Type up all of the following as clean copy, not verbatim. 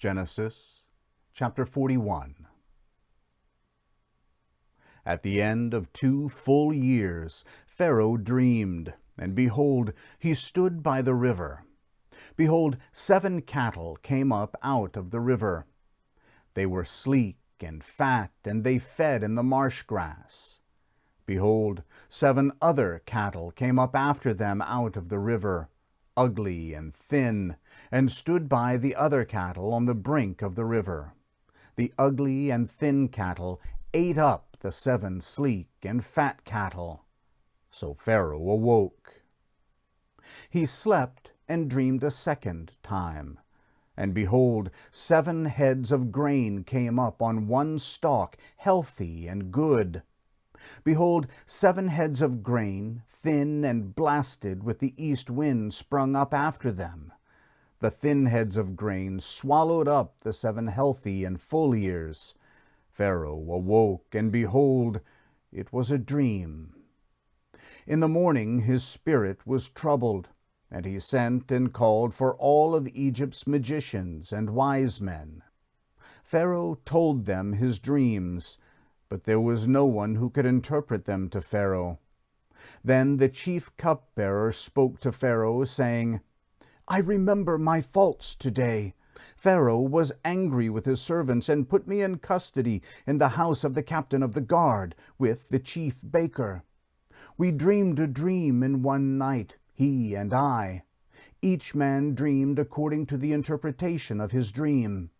Genesis chapter 41. At the end of 2 full years, Pharaoh dreamed, and behold, he stood by the river. Behold, 7 cattle came up out of the river. They were sleek and fat, and they fed in the marsh grass. Behold, 7 other cattle came up after them out of the river, ugly and thin, and stood by the other cattle on the brink of the river. The ugly and thin cattle ate up the 7 sleek and fat cattle. So Pharaoh awoke. He slept and dreamed a second time. And behold, 7 heads of grain came up on one stalk, healthy and good. Behold, 7 heads of grain, thin and blasted with the east wind, sprung up after them. The thin heads of grain swallowed up the 7 healthy and full ears. Pharaoh awoke, and behold, it was a dream. In the morning his spirit was troubled, and he sent and called for all of Egypt's magicians and wise men. Pharaoh told them his dreams, but there was no one who could interpret them to Pharaoh. Then the chief cupbearer spoke to Pharaoh, saying, "I remember my faults today. Pharaoh was angry with his servants and put me in custody in the house of the captain of the guard with the chief baker. We dreamed a dream in one night, he and I. Each man dreamed according to the interpretation of his dream.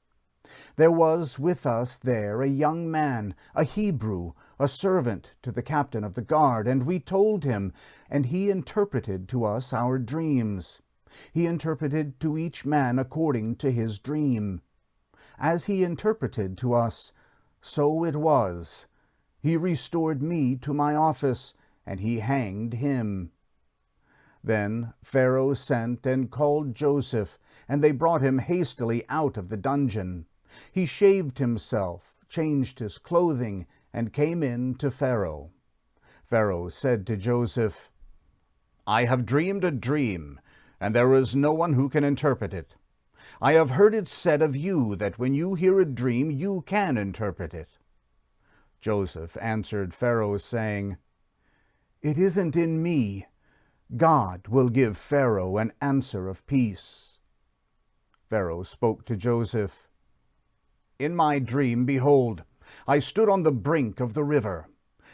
There was with us there a young man, a Hebrew, a servant to the captain of the guard, and we told him, and he interpreted to us our dreams. He interpreted to each man according to his dream. As he interpreted to us, so it was. He restored me to my office, and he hanged him." Then Pharaoh sent and called Joseph, and they brought him hastily out of the dungeon. He shaved himself, changed his clothing, and came in to Pharaoh. Pharaoh said to Joseph, "I have dreamed a dream, and there is no one who can interpret it. I have heard it said of you that when you hear a dream, you can interpret it." Joseph answered Pharaoh, saying, "It isn't in me. God will give Pharaoh an answer of peace." Pharaoh spoke to Joseph, "In my dream, behold, I stood on the brink of the river.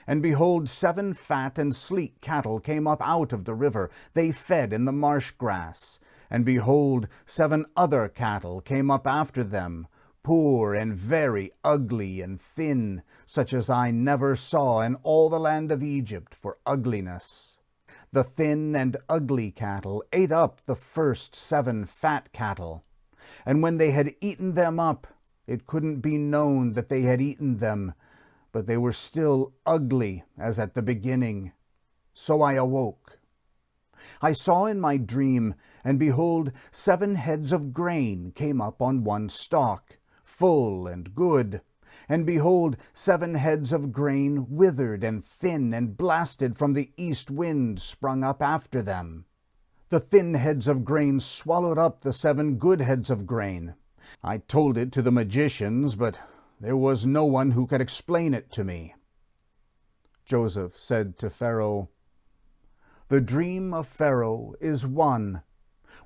And behold, 7 fat and sleek cattle came up out of the river. They fed in the marsh grass. And behold, 7 other cattle came up after them, poor and very ugly and thin, such as I never saw in all the land of Egypt for ugliness. The thin and ugly cattle ate up the first 7 fat cattle. And when they had eaten them up, it couldn't be known that they had eaten them, but they were still ugly as at the beginning. So I awoke. I saw in my dream, and behold, 7 heads of grain came up on one stalk, full and good. And behold, 7 heads of grain, withered and thin and blasted from the east wind, sprung up after them. The thin heads of grain swallowed up the 7 good heads of grain. I told it to the magicians, but there was no one who could explain it to me." Joseph said to Pharaoh, "The dream of Pharaoh is one.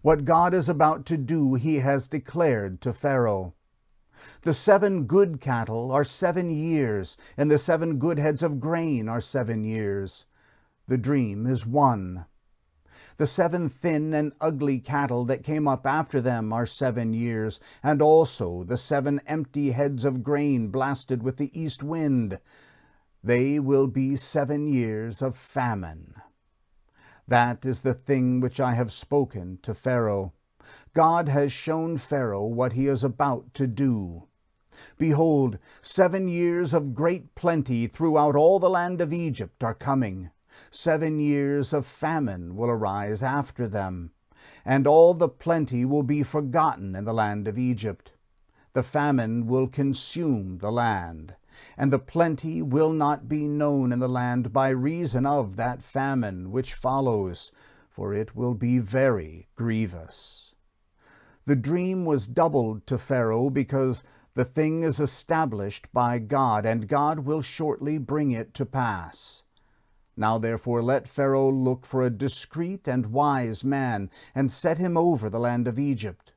What God is about to do he has declared to Pharaoh. The 7 good cattle are 7 years, and the 7 good heads of grain are 7 years. The dream is one. The 7 thin and ugly cattle that came up after them are 7 years, and also the 7 empty heads of grain blasted with the east wind. They will be 7 years of famine. That is the thing which I have spoken to Pharaoh. God has shown Pharaoh what he is about to do. Behold, 7 years of great plenty throughout all the land of Egypt are coming. 7 years of famine will arise after them, and all the plenty will be forgotten in the land of Egypt. The famine will consume the land, and the plenty will not be known in the land by reason of that famine which follows, for it will be very grievous. The dream was doubled to Pharaoh because the thing is established by God, and God will shortly bring it to pass. Now therefore let Pharaoh look for a discreet and wise man, and set him over the land of Egypt.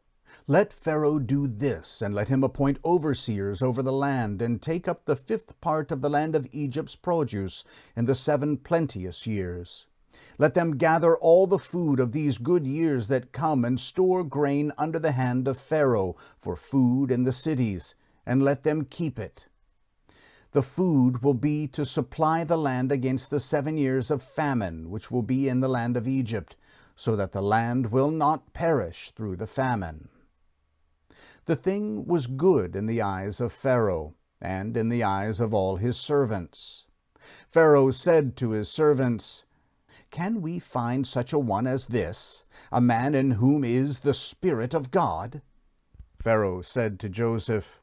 Let Pharaoh do this, and let him appoint overseers over the land, and take up the 5th part of the land of Egypt's produce in the 7 plenteous years. Let them gather all the food of these good years that come, and store grain under the hand of Pharaoh for food in the cities, and let them keep it. The food will be to supply the land against the 7 years of famine, which will be in the land of Egypt, so that the land will not perish through the famine. The thing was good in the eyes of Pharaoh, and in the eyes of all his servants. Pharaoh said to his servants, "Can we find such a one as this, a man in whom is the Spirit of God?" Pharaoh said to Joseph,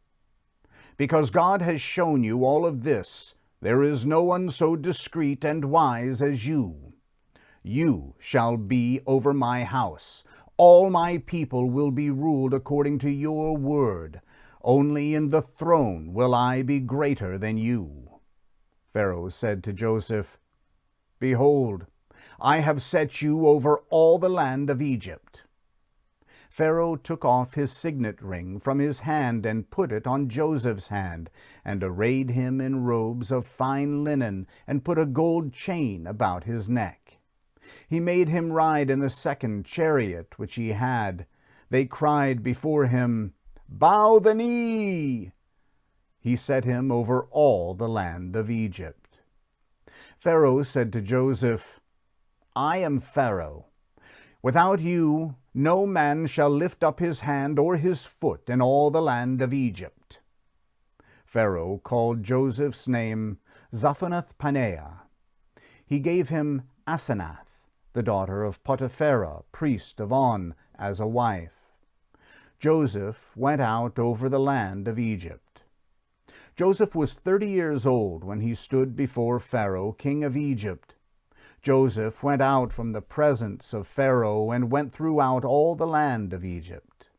"Because God has shown you all of this, there is no one so discreet and wise as you. You shall be over my house. All my people will be ruled according to your word. Only in the throne will I be greater than you." Pharaoh said to Joseph, "Behold, I have set you over all the land of Egypt." Pharaoh took off his signet ring from his hand and put it on Joseph's hand, and arrayed him in robes of fine linen, and put a gold chain about his neck. He made him ride in the 2nd chariot which he had. They cried before him, "Bow the knee!" He set him over all the land of Egypt. Pharaoh said to Joseph, "I am Pharaoh. Without you, no man shall lift up his hand or his foot in all the land of Egypt." Pharaoh called Joseph's name Zaphenath-paneah. He gave him Asenath, the daughter of Potiphera, priest of On, as a wife. Joseph went out over the land of Egypt. Joseph was 30 years old when he stood before Pharaoh, king of Egypt. Joseph went out from the presence of Pharaoh, and went throughout all the land of Egypt.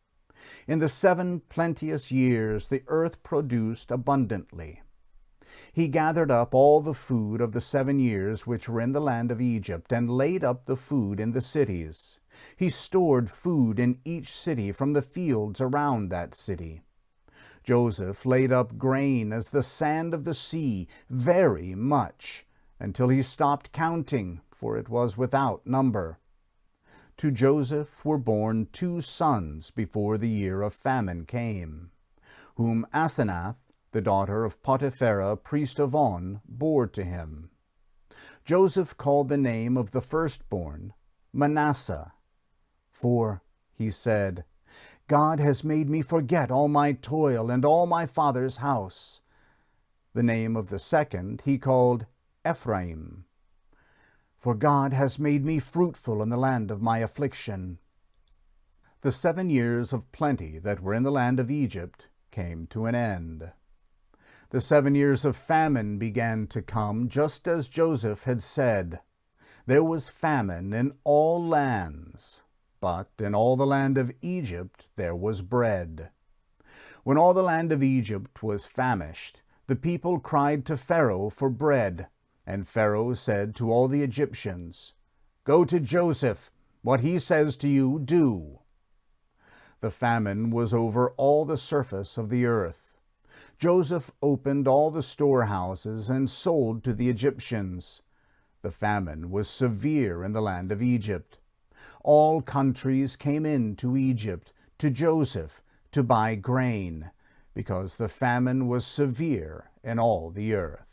In the 7 plenteous years the earth produced abundantly. He gathered up all the food of the 7 years which were in the land of Egypt, and laid up the food in the cities. He stored food in each city from the fields around that city. Joseph laid up grain as the sand of the sea, very much, until he stopped counting, for it was without number. To Joseph were born 2 sons before the year of famine came, whom Asenath, the daughter of Potiphera, priest of On, bore to him. Joseph called the name of the firstborn Manasseh, for, he said, "God has made me forget all my toil and all my father's house." The name of the second he called Ephraim, "For God has made me fruitful in the land of my affliction." The 7 years of plenty that were in the land of Egypt came to an end. The 7 years of famine began to come, just as Joseph had said. There was famine in all lands, but in all the land of Egypt there was bread. When all the land of Egypt was famished, the people cried to Pharaoh for bread. And Pharaoh said to all the Egyptians, "Go to Joseph. What he says to you, do." The famine was over all the surface of the earth. Joseph opened all the storehouses and sold to the Egyptians. The famine was severe in the land of Egypt. All countries came in to Egypt, to Joseph, to buy grain, because the famine was severe in all the earth.